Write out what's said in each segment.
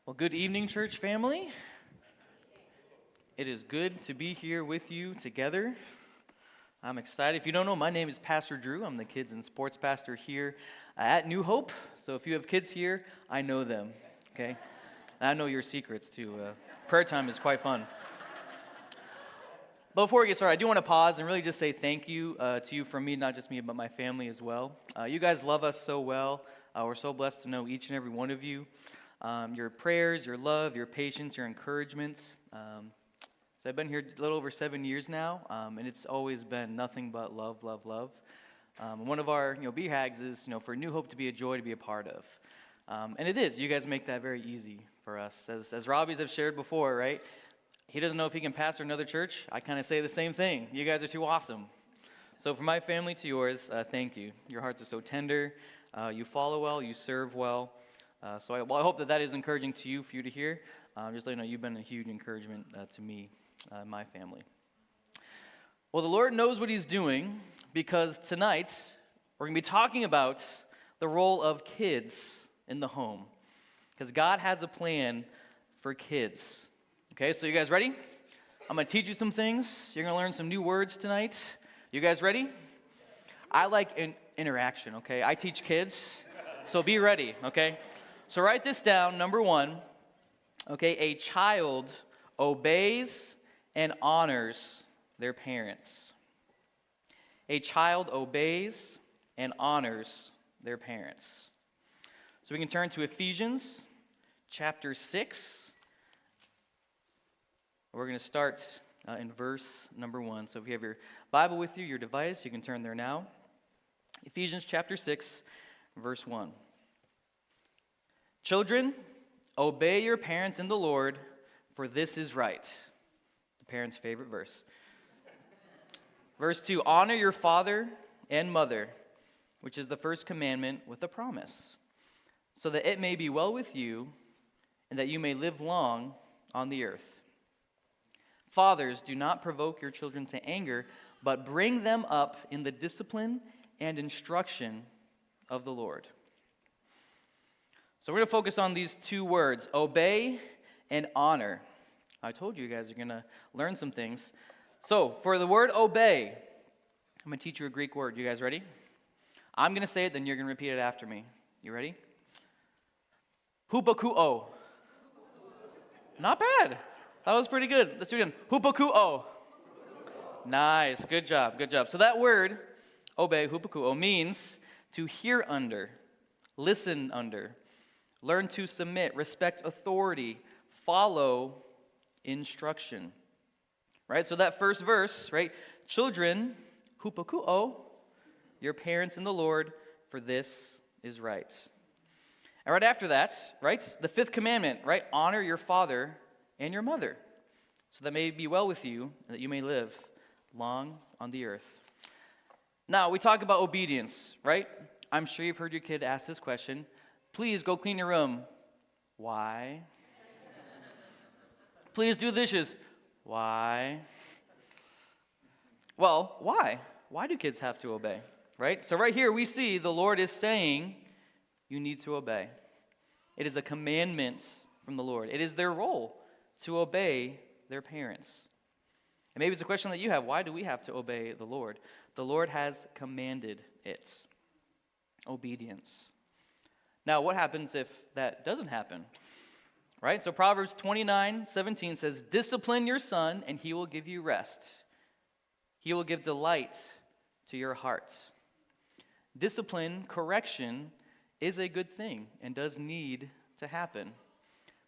Well, good evening, church family. It is good to be here with you together. I'm excited. If you don't know, my name is Pastor Drew. I'm the kids and sports pastor here at New Hope. So if you have kids here, I know them, okay? And I know your secrets, too. Prayer time is quite fun. But before we get started, I do want to pause and really just say thank you to you from me, not just me, but my family as well. You guys love us so well. We're so blessed to know each and every one of you. Your prayers, your love, your patience, your encouragement. So I've been here a little over 7 years now, and it's always been nothing but love, love, love. One of our BHAGs is for New Hope to be a joy to be a part of, and it is. You guys make that very easy for us. As Robbie's have shared before, right? He doesn't know if he can pastor another church. I kind of say the same thing. You guys are too awesome. So from my family to yours, thank you. Your hearts are so tender. You follow well. You serve well. So I hope that is encouraging to you, for you to hear. Just let you know, you've been a huge encouragement to me and my family. Well, the Lord knows what he's doing, because tonight we're going to be talking about the role of kids in the home. Because God has a plan for kids. Okay, so you guys ready? I'm going to teach you some things. You're going to learn some new words tonight. You guys ready? I like interaction, okay? I teach kids, so be ready, okay? So write this down, number one, okay? A child obeys and honors their parents. A child obeys and honors their parents. So we can turn to Ephesians chapter 6. We're going to start in verse number 1. So if you have your Bible with you, your device, you can turn there now. Ephesians chapter 6, verse 1. Children, obey your parents in the Lord, for this is right. The parents' favorite verse. Verse 2, honor your father and mother, which is the first commandment with a promise, so that it may be well with you and that you may live long on the earth. Fathers, do not provoke your children to anger, but bring them up in the discipline and instruction of the Lord. So we're going to focus on these two words, obey and honor. I told you guys are going to learn some things. So for the word obey, I'm going to teach you a Greek word. You guys ready? I'm going to say it, then you're going to repeat it after me. You ready? Hupakuo. Not bad. That was pretty good. Let's do it again. Hupakuo. Nice. Good job. Good job. So that word, obey, hupakuo, means to hear under, listen under, learn to submit, respect authority, follow instruction. Right? So that first verse, right? Children, hupakuo, your parents in the Lord, for this is right. And right after that, right? The fifth commandment, right? Honor your father and your mother, so that may be well with you, and that you may live long on the earth. Now, we talk about obedience, right? I'm sure you've heard your kid ask this question. Please go clean your room. Why? Please do the dishes. Why? Well, why? Why do kids have to obey, right? So right here we see the Lord is saying you need to obey. It is a commandment from the Lord. It is their role to obey their parents. And maybe it's a question that you have. Why do we have to obey the Lord? The Lord has commanded it. Obedience. Now, what happens if that doesn't happen? Right? So Proverbs 29:17 says, discipline your son, and he will give you rest. He will give delight to your heart. Discipline, correction, is a good thing and does need to happen.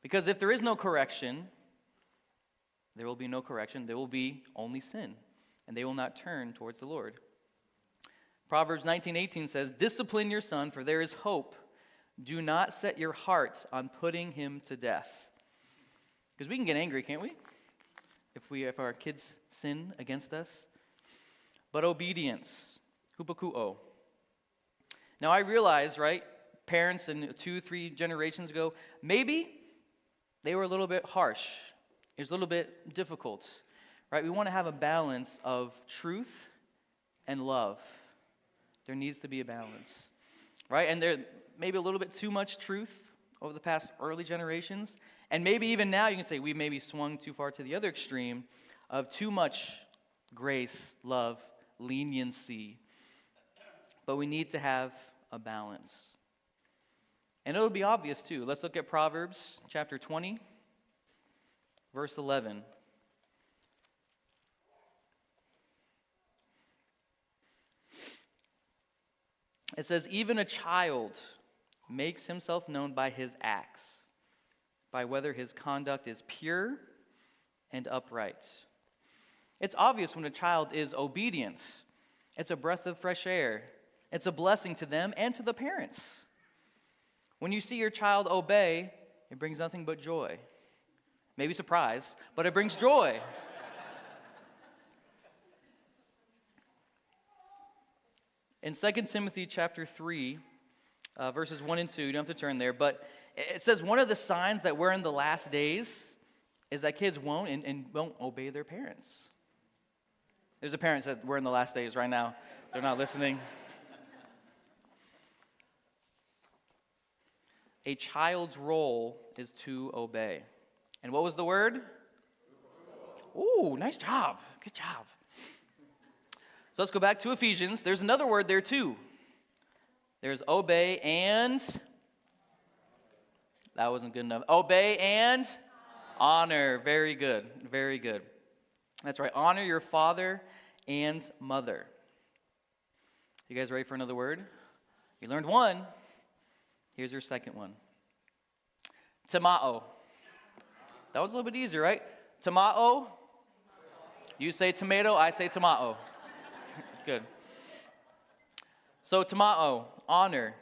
Because if there is no correction, there will be no correction. There will be only sin, and they will not turn towards the Lord. Proverbs 19:18 says, discipline your son, for there is hope. Do not set your heart on putting him to death. Because we can get angry, can't we? If our kids sin against us. But obedience, hupakuo. Now I realize, right, parents in 2-3 generations ago, maybe they were a little bit harsh. It was a little bit difficult, right? We want to have a balance of truth and love. There needs to be a balance, right? And there may be a little bit too much truth over the past early generations. And maybe even now you can say we've maybe swung too far to the other extreme of too much grace, love, leniency. But we need to have a balance. And it'll be obvious too. Let's look at Proverbs chapter 20, verse 11. It says, even a child makes himself known by his acts, by whether his conduct is pure and upright. It's obvious when a child is obedient. It's a breath of fresh air. It's a blessing to them and to the parents. When you see your child obey, it brings nothing but joy. Maybe surprise, but it brings joy. In 2 Timothy chapter 3, verses 1 and 2, you don't have to turn there, but it says one of the signs that we're in the last days is that kids won't and won't obey their parents. There's a parent that we're in the last days right now. They're not listening. A child's role is to obey. And what was the word? Ooh, nice job. Good job. So let's go back to Ephesians. There's another word there too. There's obey and, that wasn't good enough. Obey and honor. Very good. Very good. That's right. Honor your father and mother. You guys ready for another word? You learned one. Here's your second one. Tamao. That was a little bit easier, right? Tamao. You say tomato, I say tamao. Good. So tamao, honor.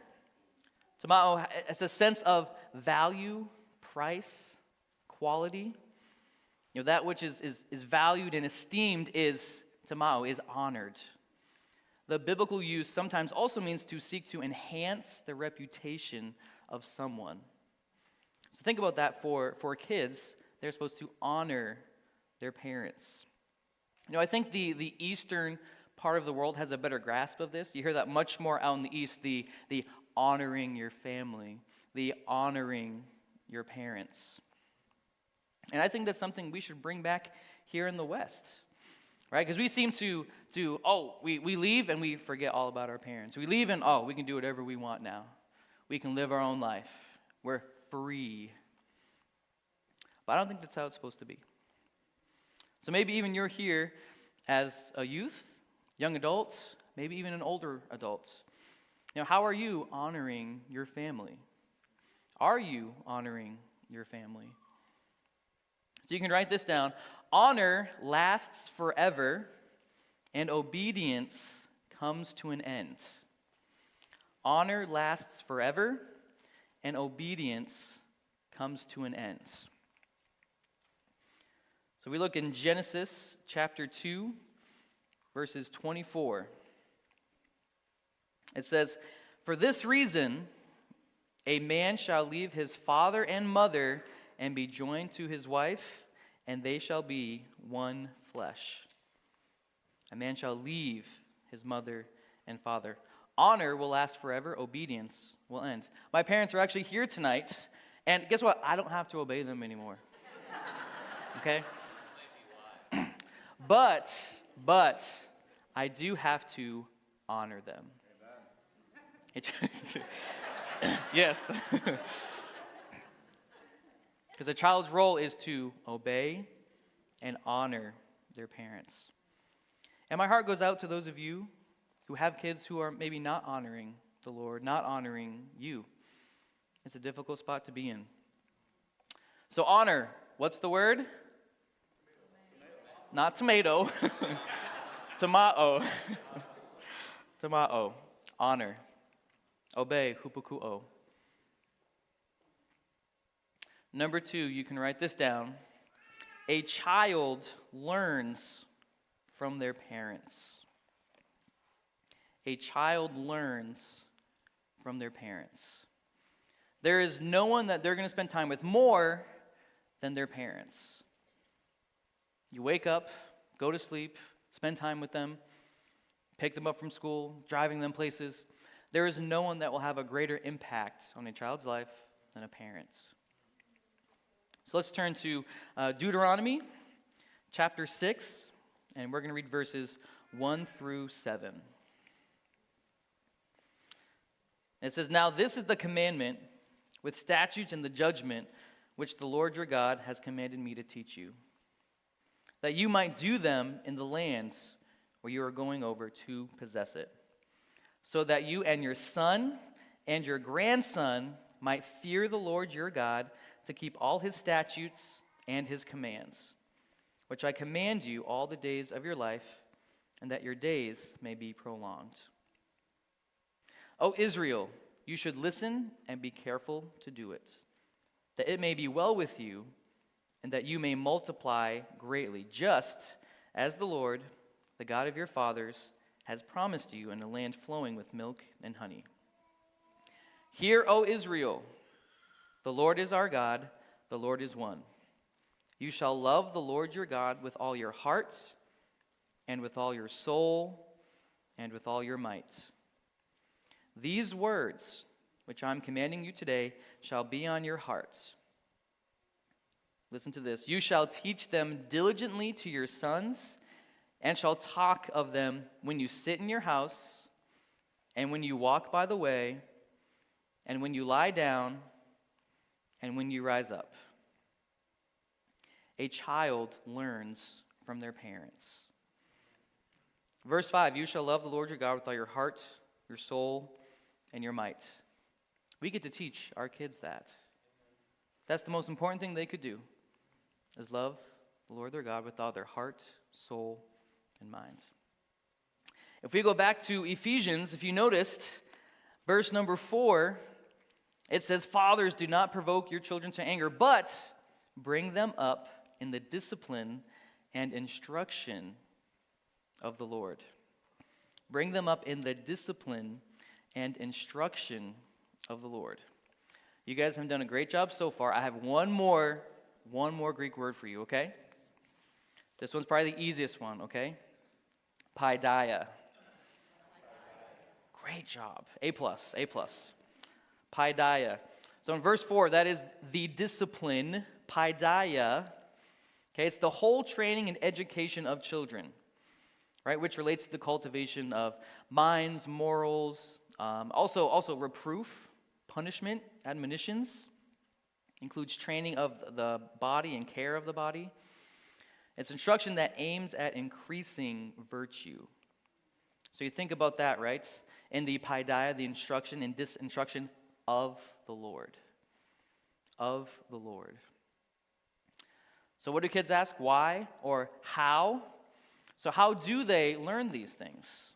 Tamao, it's a sense of value, price, quality. You know, that which is valued and esteemed is tamao, is honored. The biblical use sometimes also means to seek to enhance the reputation of someone. So think about that for kids. They're supposed to honor their parents. You know, I think the Eastern part of the world has a better grasp of this. You hear that much more out in the East, the honoring your family, the honoring your parents. And I think that's something we should bring back here in the West, right? Because we seem to we leave and we forget all about our parents. We leave and, we can do whatever we want now. We can live our own life. We're free. But I don't think that's how it's supposed to be. So maybe even you're here as a youth, young adult, maybe even an older adult. You know, how are you honoring your family? Are you honoring your family? So you can write this down. Honor lasts forever, and obedience comes to an end. Honor lasts forever, and obedience comes to an end. So we look in Genesis chapter 2, verses 24. It says, "For this reason, a man shall leave his father and mother and be joined to his wife, and they shall be one flesh." A man shall leave his mother and father. Honor will last forever. Obedience will end. My parents are actually here tonight, and guess what? I don't have to obey them anymore. Okay? But I do have to honor them. Yes. Because a child's role is to obey and honor their parents. And my heart goes out to those of you who have kids who are maybe not honoring the Lord, not honoring you. It's a difficult spot to be in. So honor, what's the word? Not tomato. Tamao. Tamao. Honor. Obey. Hupukuo. Number 2, you can write this down. A child learns from their parents. A child learns from their parents. There is no one that they're going to spend time with more than their parents. You wake up, go to sleep, spend time with them, pick them up from school, driving them places. There is no one that will have a greater impact on a child's life than a parent. So let's turn to Deuteronomy chapter 6, and we're going to read verses 1 through 7. It says, "Now this is the commandment with statutes and the judgment which the Lord your God has commanded me to teach you, that you might do them in the lands where you are going over to possess it, so that you and your son and your grandson might fear the Lord your God to keep all his statutes and his commands, which I command you all the days of your life, and that your days may be prolonged. O Israel, you should listen and be careful to do it, that it may be well with you, and that you may multiply greatly, just as the Lord, the God of your fathers, has promised you in a land flowing with milk and honey. Hear, O Israel, the Lord is our God, the Lord is one. You shall love the Lord your God with all your heart, and with all your soul, and with all your might. These words, which I'm commanding you today, shall be on your hearts. Listen to this. You shall teach them diligently to your sons, and shall talk of them when you sit in your house, and when you walk by the way, and when you lie down, and when you rise up. A child learns from their parents." Verse 5, "You shall love the Lord your God with all your heart, your soul, and your might." We get to teach our kids that. That's the most important thing they could do, is love the Lord their God with all their heart, soul, and mind. If we go back to Ephesians, if you noticed, verse number 4, it says, "Fathers, do not provoke your children to anger, but bring them up in the discipline and instruction of the Lord." Bring them up in the discipline and instruction of the Lord. You guys have done a great job so far. I have one more Greek word for you, okay? This one's probably the easiest one, okay? Paideia. Great job. A+. Paideia. So in verse 4, that is the discipline, paideia. Okay, it's the whole training and education of children, right? Which relates to the cultivation of minds, morals, also reproof, punishment, admonitions. Includes training of the body and care of the body. It's instruction that aims at increasing virtue. So you think about that, right? In the paideia, the instruction and disinstruction of the Lord. Of the Lord. So what do kids ask? Why or how? So how do they learn these things?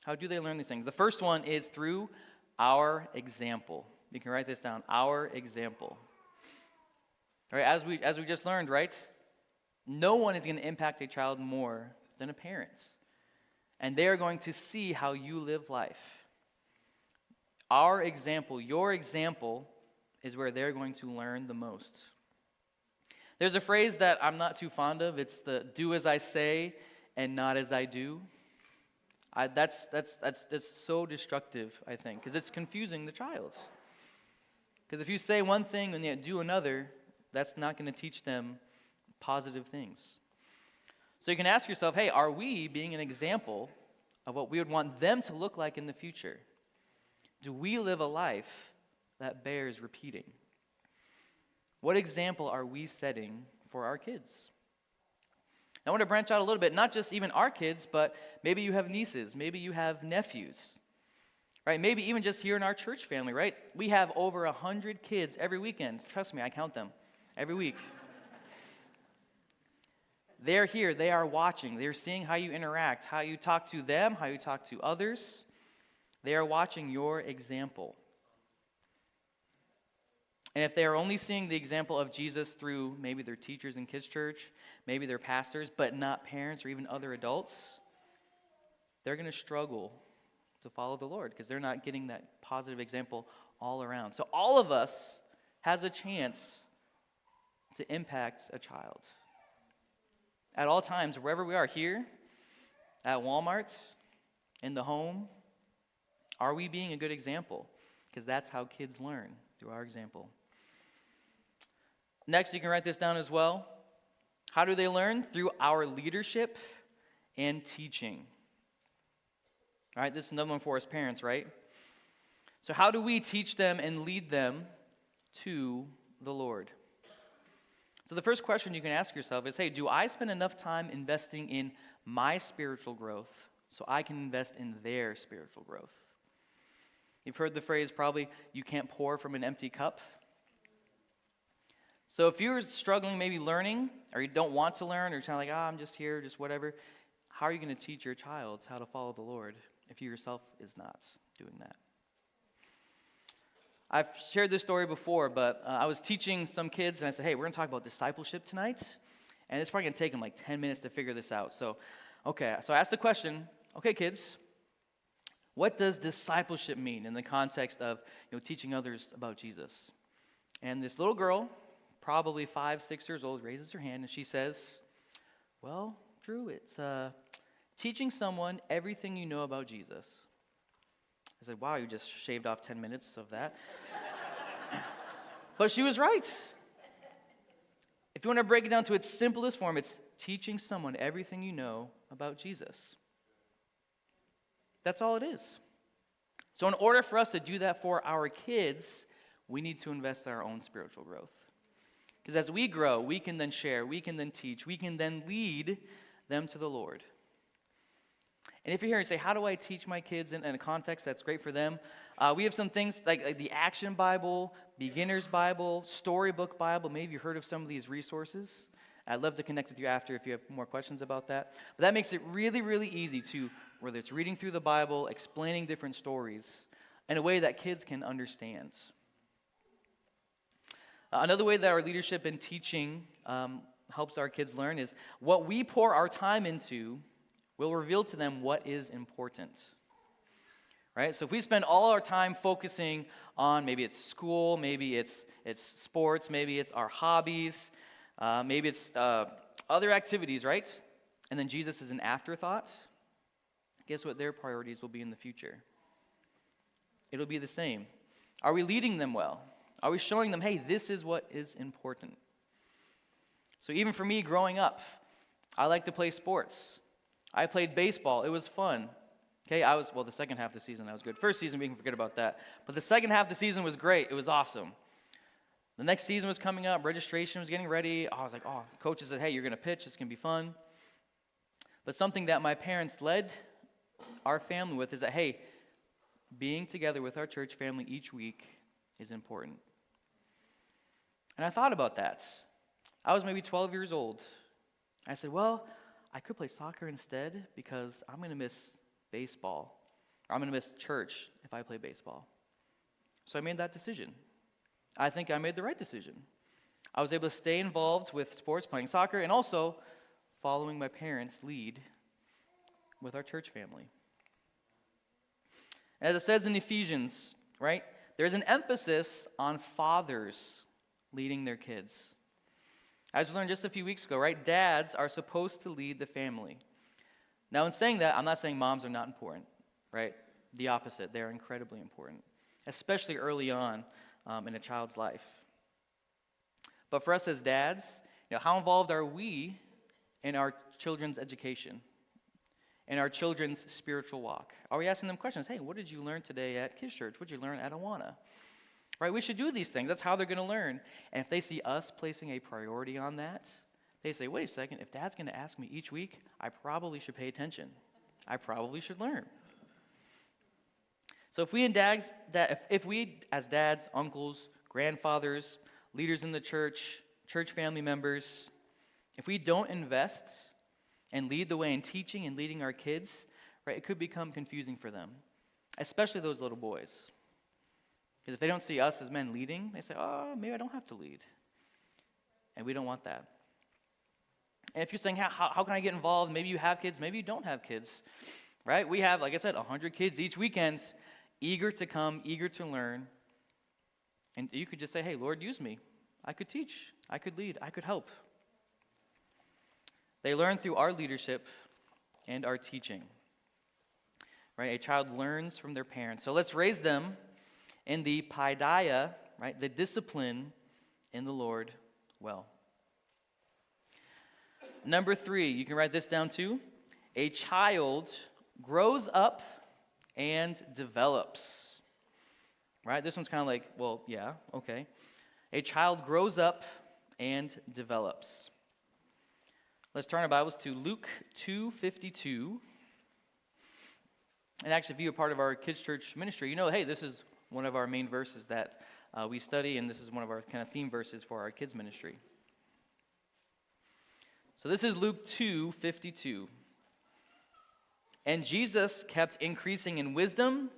How do they learn these things? The first one is through our example. You can write this down. Our example. All right, as we just learned, right? No one is going to impact a child more than a parent. And they are going to see how you live life. Our example, your example, is where they're going to learn the most. There's a phrase that I'm not too fond of. It's the "do as I say and not as I do." That's so destructive, I think, because it's confusing the child. Because if you say one thing and yet do another, that's not going to teach them positive things. So you can ask yourself, hey, are we being an example of what we would want them to look like in the future? Do we live a life that bears repeating? What example are we setting for our kids? I want to branch out a little bit, not just even our kids, but maybe you have nieces, maybe you have nephews, right? Maybe even just here in our church family, right? We have over 100 kids every weekend. Trust me, I count them every week. They're here, they are watching, they're seeing how you interact, how you talk to them, how you talk to others. They are watching your example. And if they are only seeing the example of Jesus through maybe their teachers in kids' church, maybe their pastors, but not parents or even other adults, they're going to struggle to follow the Lord because they're not getting that positive example all around. So all of us has a chance to impact a child. At all times, wherever we are, here, at Walmart, in the home, are we being a good example? Because that's how kids learn, through our example. Next, you can write this down as well. How do they learn? Through our leadership and teaching. All right, this is another one for us parents, right? So how do we teach them and lead them to the Lord? So the first question you can ask yourself is, hey, do I spend enough time investing in my spiritual growth so I can invest in their spiritual growth? You've heard the phrase probably, you can't pour from an empty cup. So if you're struggling maybe learning, or you don't want to learn, or you're kind of like, I'm just here, just whatever, how are you going to teach your child how to follow the Lord if you yourself is not doing that? I've shared this story before, but I was teaching some kids, and I said, hey, we're going to talk about discipleship tonight, and it's probably going to take them like 10 minutes to figure this out. So I asked the question, okay, kids, what does discipleship mean in the context of teaching others about Jesus? And this little girl, probably 5, 6 years old, raises her hand, and she says, well, Drew, it's teaching someone everything you know about Jesus. I said, wow, you just shaved off 10 minutes of that. But she was right. If you want to break it down to its simplest form, it's teaching someone everything you know about Jesus. That's all it is. So in order for us to do that for our kids, we need to invest in our own spiritual growth. Because as we grow, we can then share, we can then teach, we can then lead them to the Lord. And if you're here and say, how do I teach my kids in a context that's great for them? We have some things like the Action Bible, Beginner's Bible, Storybook Bible. Maybe you've heard of some of these resources. I'd love to connect with you after if you have more questions about that. But that makes it really, really easy to, whether it's reading through the Bible, explaining different stories in a way that kids can understand. Another way that our leadership and teaching helps our kids learn is what we pour our time into will reveal to them what is important. Right? So if we spend all our time focusing on maybe it's school, maybe it's sports, maybe it's our hobbies, maybe it's other activities, right? And then Jesus is an afterthought, guess what their priorities will be in the future? It'll be the same. Are we leading them well? Are we showing them, hey, this is what is important? So even for me growing up, I like to play sports. I played baseball. It was fun. Okay, the second half of the season, that was good. First season, we can forget about that. But the second half of the season was great. It was awesome. The next season was coming up. Registration was getting ready. I was like, coaches said, hey, you're going to pitch. It's going to be fun. But something that my parents led our family with is that, hey, being together with our church family each week is important. And I thought about that. I was maybe 12 years old. I said, well, I could play soccer instead because I'm going to miss baseball. Or I'm going to miss church if I play baseball. So I made that decision. I think I made the right decision. I was able to stay involved with sports, playing soccer, and also following my parents' lead with our church family. As it says in Ephesians, right, there's an emphasis on fathers leading their kids. As we learned just a few weeks ago, right, dads are supposed to lead the family. Now, in saying that, I'm not saying moms are not important, right? The opposite, they're incredibly important, especially early on in a child's life. But for us as dads, how involved are we in our children's education, in our children's spiritual walk? Are we asking them questions? Hey, what did you learn today at Kids Church? What did you learn at Awana? Right, we should do these things. That's how they're going to learn. And if they see us placing a priority on that, they say, wait a second, if Dad's going to ask me each week, I probably should pay attention. I probably should learn. So if we as dads, uncles, grandfathers, leaders in the church family members, if we don't invest and lead the way in teaching and leading our kids, right, it could become confusing for them, especially those little boys. Because if they don't see us as men leading, they say, maybe I don't have to lead. And we don't want that. And if you're saying, how can I get involved? Maybe you have kids, maybe you don't have kids, right? We have, like I said, 100 kids each weekend, eager to come, eager to learn. And you could just say, hey, Lord, use me. I could teach, I could lead, I could help. They learn through our leadership and our teaching, right? A child learns from their parents. So let's raise them in the paideia, right, the discipline in the Lord well. Number 3, you can write this down too. A child grows up and develops. Right? This one's kind of like, well, yeah, okay. A child grows up and develops. Let's turn our Bibles to Luke 2:52. And actually, if you're a part of our kids' church ministry, you know, hey, this is one of our main verses that we study, and this is one of our kind of theme verses for our kids' ministry. So this is Luke 2:52. And Jesus kept increasing in wisdom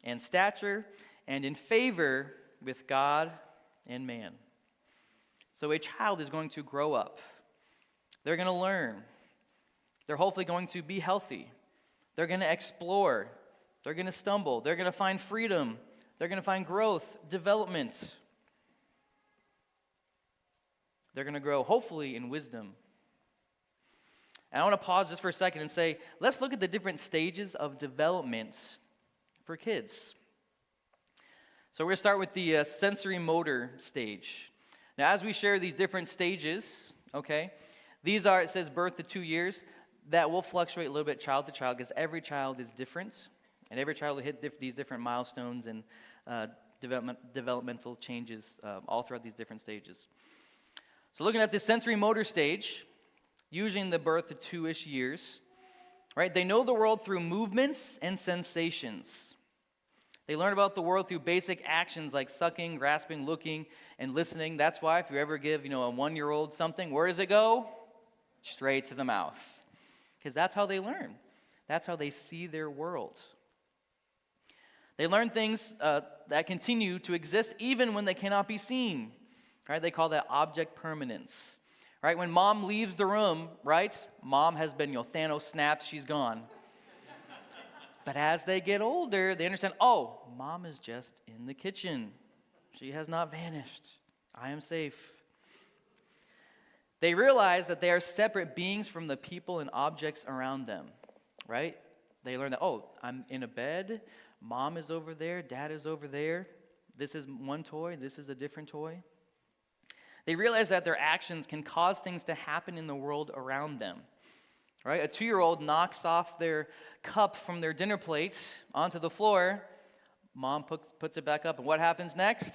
and stature and in favor with God and man. So a child is going to grow up. They're going to learn. They're hopefully going to be healthy. They're going to explore. They're going to stumble. They're going to find freedom. They're going to find growth, development. They're going to grow, hopefully, in wisdom. And I want to pause just for a second and say, let's look at the different stages of development for kids. So we're going to start with the sensory motor stage. Now, as we share these different stages, okay, these are, it says birth to 2 years. That will fluctuate a little bit child to child because every child is different. And every child will hit these different milestones and developmental changes all throughout these different stages. So looking at the sensory motor stage, usually in the birth to 2-ish years, right, they know the world through movements and sensations. They learn about the world through basic actions like sucking, grasping, looking, and listening. That's why if you ever give, a 1-year-old something, where does it go? Straight to the mouth. Because that's how they learn. That's how they see their world. They learn things that continue to exist even when they cannot be seen. Right? They call that object permanence. Right? When mom leaves the room, right? Mom has been, Thanos snaps, she's gone. But as they get older, they understand, oh, mom is just in the kitchen. She has not vanished. I am safe. They realize that they are separate beings from the people and objects around them, right? They learn that, oh, I'm in a bed. Mom is over there. Dad is over there. This is one toy. This is a different toy. They realize that their actions can cause things to happen in the world around them. Right? A 2-year-old knocks off their cup from their dinner plate onto the floor. Mom puts it back up. And what happens next?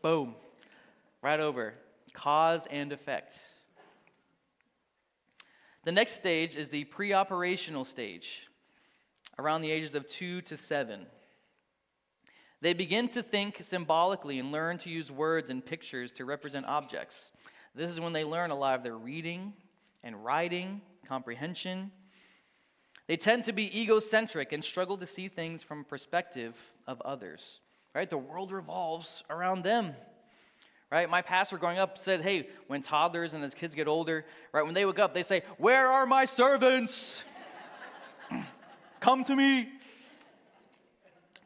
Boom. Right over. Cause and effect. The next stage is the pre-operational stage, around the ages of 2 to 7. They begin to think symbolically and learn to use words and pictures to represent objects. This is when they learn a lot of their reading and writing, comprehension. They tend to be egocentric and struggle to see things from a perspective of others. Right? The world revolves around them. Right? My pastor growing up said, hey, when toddlers and as kids get older, right, when they wake up, they say, where are my servants? Come to me.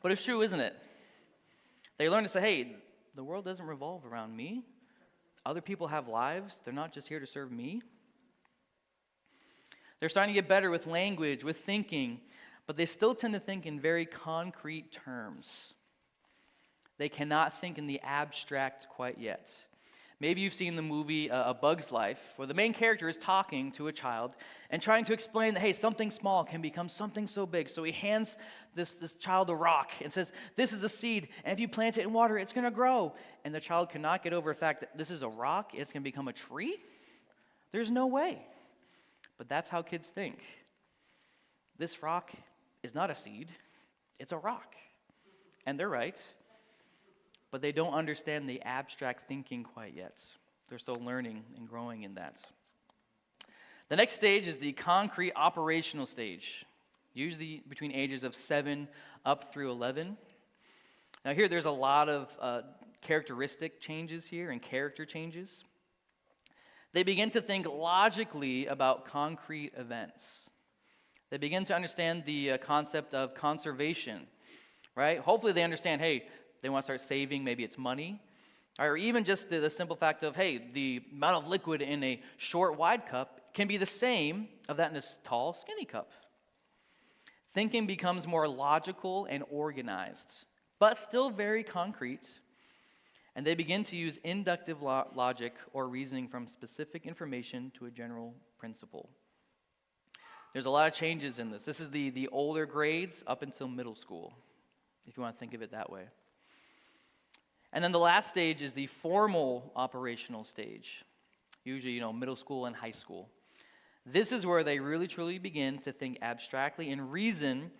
But it's true, isn't it? They learn to say, hey, the world doesn't revolve around me. Other people have lives. They're not just here to serve me. They're starting to get better with language, with thinking, but they still tend to think in very concrete terms. They cannot think in the abstract quite yet. Maybe you've seen the movie A Bug's Life, where the main character is talking to a child and trying to explain that, hey, something small can become something so big. So he hands this child a rock and says, this is a seed, and if you plant it in water, it's going to grow. And the child cannot get over the fact that this is a rock, it's going to become a tree? There's no way. But that's how kids think. This rock is not a seed, it's a rock. And they're right. But they don't understand the abstract thinking quite yet. They're still learning and growing in that. The next stage is the concrete operational stage, usually between ages of 7 up through 11. Now here, there's a lot of characteristic changes here and character changes. They begin to think logically about concrete events. They begin to understand the concept of conservation, right? Hopefully they understand, hey, they want to start saving, maybe it's money. Or even just the simple fact of, hey, the amount of liquid in a short, wide cup can be the same of that in a tall, skinny cup. Thinking becomes more logical and organized, but still very concrete. And they begin to use inductive logic or reasoning from specific information to a general principle. There's a lot of changes in this. This is the older grades up until middle school, if you want to think of it that way. And then the last stage is the formal operational stage, usually, middle school and high school. This is where they really, truly begin to think abstractly and reason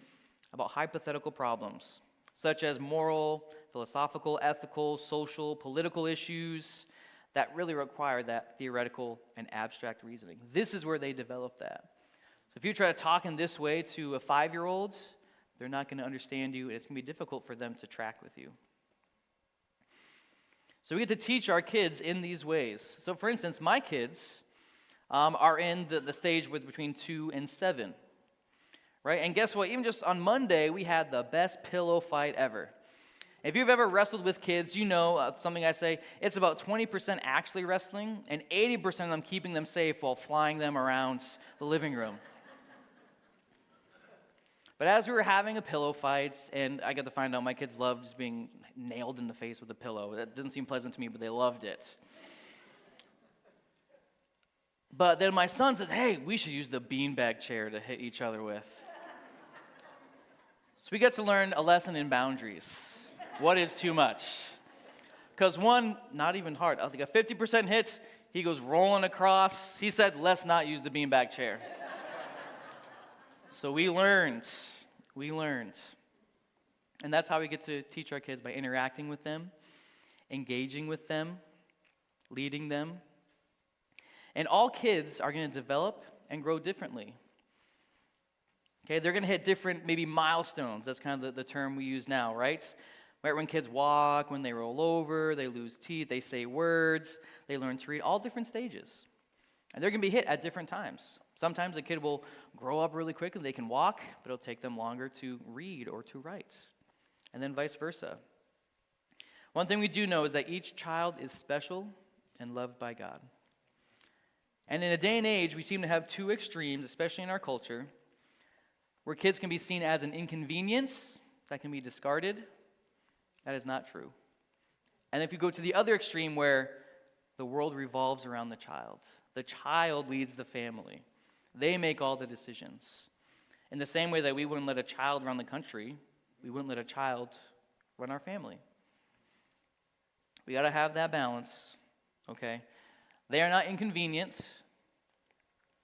about hypothetical problems, such as moral, philosophical, ethical, social, political issues that really require that theoretical and abstract reasoning. This is where they develop that. So if you try to talk in this way to a 5-year-old, they're not going to understand you, and it's going to be difficult for them to track with you. So we get to teach our kids in these ways. So for instance, my kids are in the stage with between 2 and 7. Right? And guess what? Even just on Monday, we had the best pillow fight ever. If you've ever wrestled with kids, you know something I say, it's about 20% actually wrestling and 80% of them keeping them safe while flying them around the living room. But as we were having a pillow fight, and I got to find out my kids loved just being nailed in the face with a pillow. That doesn't seem pleasant to me, but they loved it. But then my son says, hey, we should use the beanbag chair to hit each other with. So we get to learn a lesson in boundaries. What is too much? Because one, not even hard. I think a 50% hit, he goes rolling across. He said, let's not use the beanbag chair. So we learned. And that's how we get to teach our kids, by interacting with them, engaging with them, leading them. And all kids are going to develop and grow differently. Okay, they're going to hit different, maybe milestones. That's kind of the term we use now, right? Right, when kids walk, when they roll over, they lose teeth, they say words, they learn to read, all different stages. And they're going to be hit at different times. Sometimes a kid will grow up really quick and they can walk, but it'll take them longer to read or to write. And then vice versa. One thing we do know is that each child is special and loved by God. And in a day and age, we seem to have two extremes, especially in our culture, where kids can be seen as an inconvenience that can be discarded. That is not true. And if you go to the other extreme, where the world revolves around the child leads the family. They make all the decisions. In the same way that we wouldn't let a child run the country, we wouldn't let a child run our family. We got to have that balance, okay? They are not inconvenient.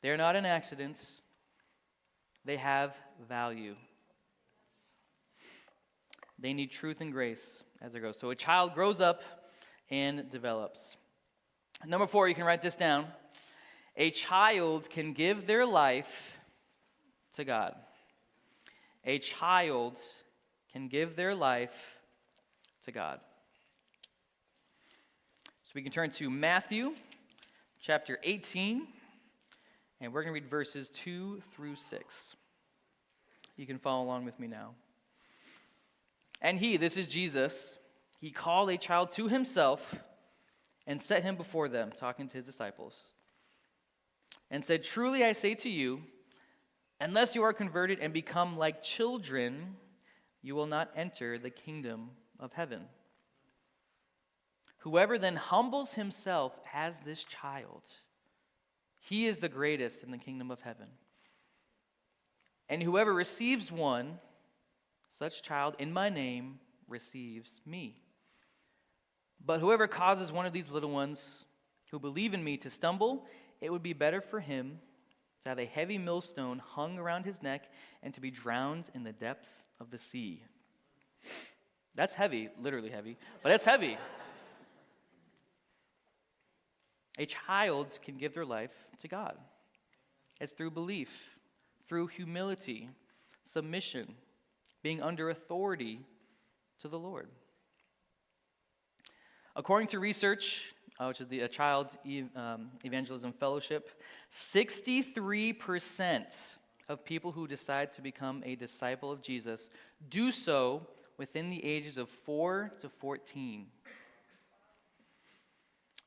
They are not an accident. They have value. They need truth and grace as they grow. So a child grows up and develops. Number 4, you can write this down. A child can give their life to God. A child can give their life to God. So we can turn to Matthew chapter 18, and we're going to read verses 2 through 6. You can follow along with me now. And he, this is Jesus, he called a child to himself and set him before them, talking to his disciples, and said, truly I say to you, unless you are converted and become like children, you will not enter the kingdom of heaven. Whoever then humbles himself as this child, he is the greatest in the kingdom of heaven. And whoever receives one, such child, in my name, receives me. But whoever causes one of these little ones who believe in me to stumble, it would be better for him to have a heavy millstone hung around his neck and to be drowned in the depth of the sea. That's heavy, literally heavy, but it's heavy. A child can give their life to God. It's through belief, through humility, submission, being under authority to the Lord. According to research, which is the Child Evangelism Fellowship, 63% of people who decide to become a disciple of Jesus do so within the ages of 4 to 14.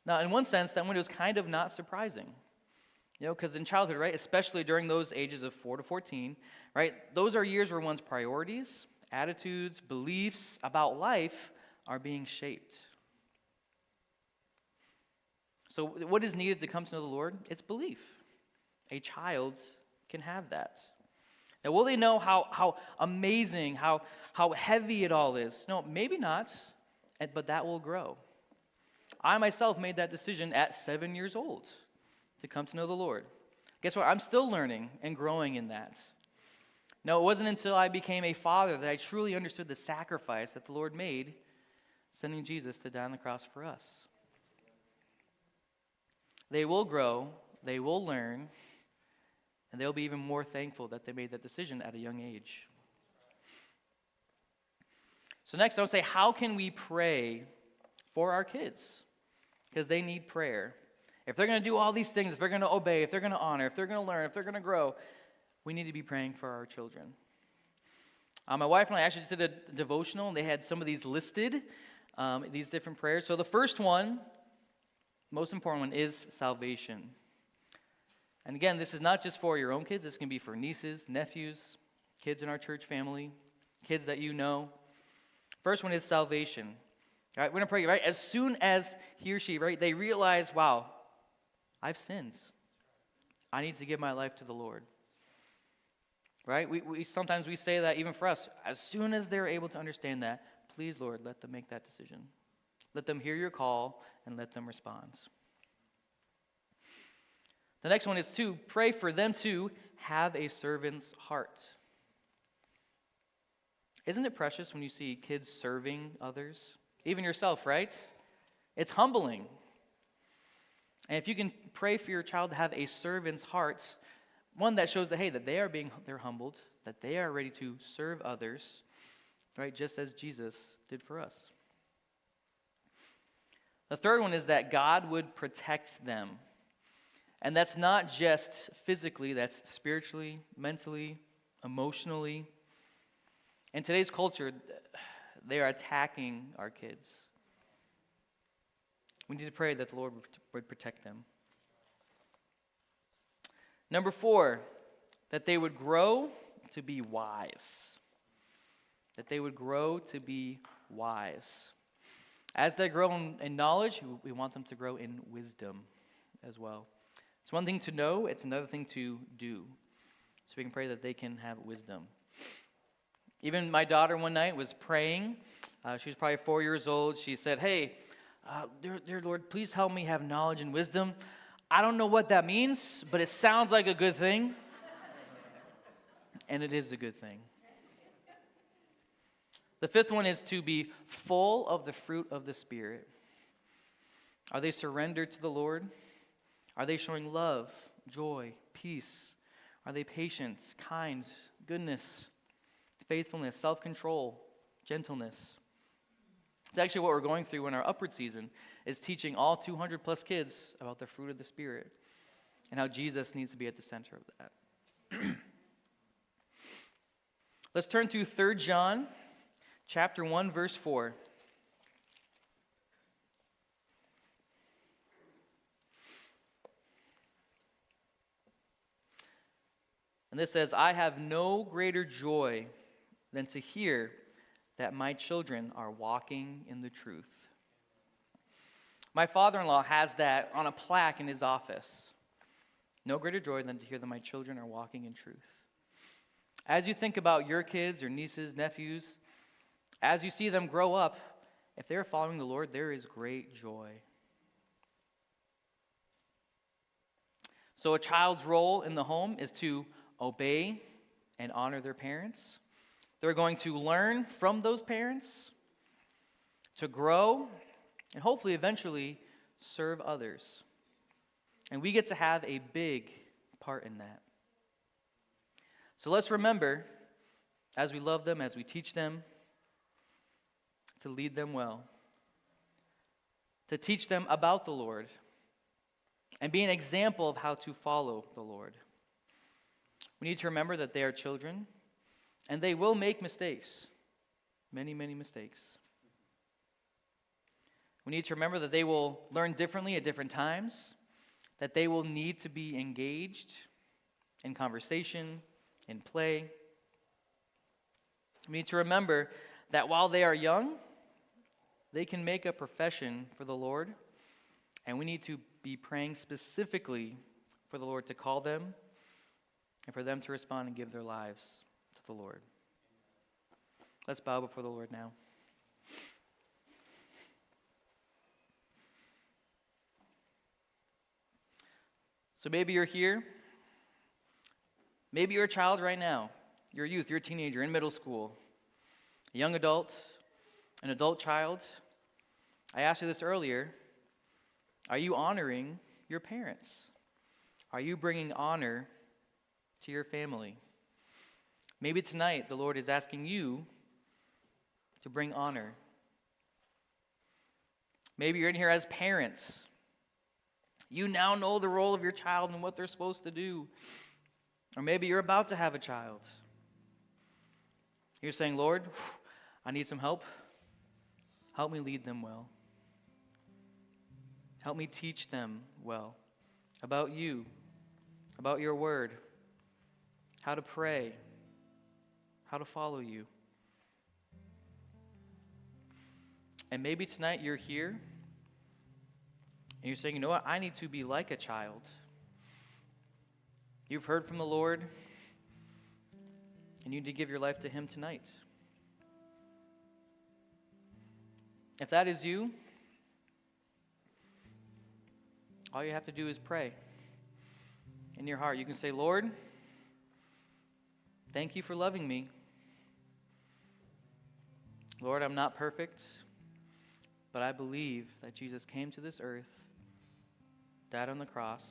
Now, in one sense, that window is kind of not surprising. Because in childhood, right, especially during those ages of 4 to 14, right, those are years where one's priorities, attitudes, beliefs about life are being shaped. So what is needed to come to know the Lord? It's belief. A child can have that. Now, will they know how amazing, how heavy it all is? No, maybe not, but that will grow. I myself made that decision at 7 years old to come to know the Lord. Guess what? I'm still learning and growing in that. No, it wasn't until I became a father that I truly understood the sacrifice that the Lord made, sending Jesus to die on the cross for us. They will grow, they will learn, and they'll be even more thankful that they made that decision at a young age. So next, I want to say, how can we pray for our kids? Because they need prayer. If they're going to do all these things, if they're going to obey, if they're going to honor, if they're going to learn, if they're going to grow, we need to be praying for our children. My wife and I actually just did a devotional, and they had some of these listed, these different prayers. So the first one, most important one, is salvation. And again, this is not just for your own kids. This can be for nieces, nephews, kids in our church family, kids that you know. First one is salvation. All right, we're going to pray, right? As soon as he or she, right, they realize, wow, I've sinned. I need to give my life to the Lord. Right? We sometimes we say that even for us. As soon as they're able to understand that, please, Lord, let them make that decision. Let them hear your call and let them respond. The next one is to pray for them to have a servant's heart. Isn't it precious when you see kids serving others? Even yourself, right? It's humbling. And if you can pray for your child to have a servant's heart, one that shows that, hey, that they're humbled, that they are ready to serve others, right? Just as Jesus did for us. The third one is that God would protect them. And that's not just physically, that's spiritually, mentally, emotionally. In today's culture, they are attacking our kids. We need to pray that the Lord would protect them. Number 4, that they would grow to be wise. That they would grow to be wise. As they grow in knowledge, we want them to grow in wisdom as well. It's one thing to know, it's another thing to do. So we can pray that they can have wisdom. Even my daughter one night was praying. She was probably 4 years old. She said, hey, dear Lord, please help me have knowledge and wisdom. I don't know what that means, but it sounds like a good thing. And it is a good thing. The fifth one is to be full of the fruit of the Spirit. Are they surrendered to the Lord? Are they showing love, joy, peace? Are they patient, kind, goodness, faithfulness, self-control, gentleness? It's actually what we're going through in our upward season, is teaching all 200 plus kids about the fruit of the Spirit and how Jesus needs to be at the center of that. Let's turn to 3 John chapter 1, verse 4. And this says, I have no greater joy than to hear that my children are walking in the truth. My father-in-law has that on a plaque in his office. No greater joy than to hear that my children are walking in truth. As you think about your kids, your nieces, nephews, as you see them grow up, if they're following the Lord, there is great joy. So a child's role in the home is to obey and honor their parents. They're going to learn from those parents, to grow, and hopefully eventually serve others. And we get to have a big part in that. So let's remember, as we love them, as we teach them, to lead them well, to teach them about the Lord, and be an example of how to follow the Lord. We need to remember that they are children, and they will make mistakes, many, many mistakes. We need to remember that they will learn differently at different times, that they will need to be engaged in conversation, in play. We need to remember that while they are young, they can make a profession for the Lord, And we need to be praying specifically for the Lord to call them and for them to respond and give their lives to the Lord. Let's bow before the Lord now. So maybe you're here. Maybe you're a child right now. You're a youth, you're a teenager in middle school, a young adult, an adult child. I asked you this earlier. Are you honoring your parents? Are you bringing honor to your family? Maybe tonight the Lord is asking you to bring honor. Maybe you're in here as parents. You now know the role of your child and what they're supposed to do. Or maybe you're about to have a child. You're saying, Lord, I need some help. Help me lead them well. Help me teach them well about you, about your word, how to pray, how to follow you. And maybe tonight you're here and you're saying, you know what, I need to be like a child. You've heard from the Lord and you need to give your life to Him tonight. If that is you, all you have to do is pray in your heart. You can say, Lord, thank you for loving me. Lord, I'm not perfect, but I believe that Jesus came to this earth, died on the cross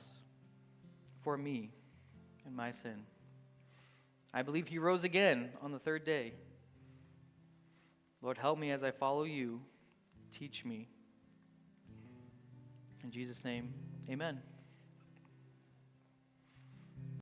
for me and my sin. I believe He rose again on the third day. Lord, help me as I follow you. Teach me. In Jesus' name, amen.